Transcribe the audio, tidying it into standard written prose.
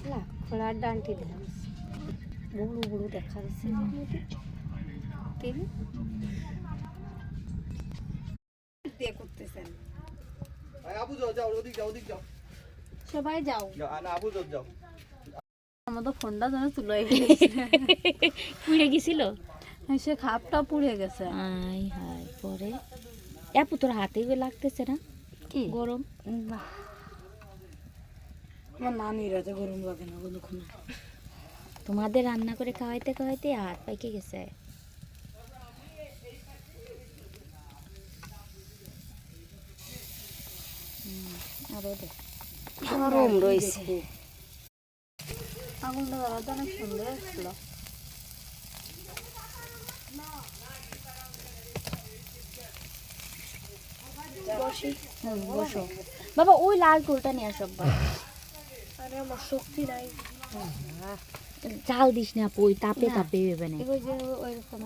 না খোলার ডান্টি দেখা যাচ্ছে বড় বড় দেখা যাচ্ছে দিয়ে করতেছেন আবু যাও যাও ওদিক যাও ওদিক যাও সবাই যাও না আবু যাও যাও আমাদের ফোনটা যেন তুলে পুড়ে গেছিল সে খাপটা পুড়ে গেছে আই হাই পরে আপু তোর হাতে লাগতেছে না কি গরম না আমার নানির হাতে গরম লাগে না কোনোক্ষণ তোমাদের রান্না করে খাওয়াইতে খাওয়াইতে হাত পাইকে গেছে আরো দে গরম রয়েছে আগুনটা জ্বালাতে অনেক সুন্দর ছিল বসো বাবা ওই লাল ফুলটা নিয়ে আসো আরে আমার শক্তি নাই চাল দিস না আপু ওই তাপে তাপে ভেবে নেই এবার যে ওই রকম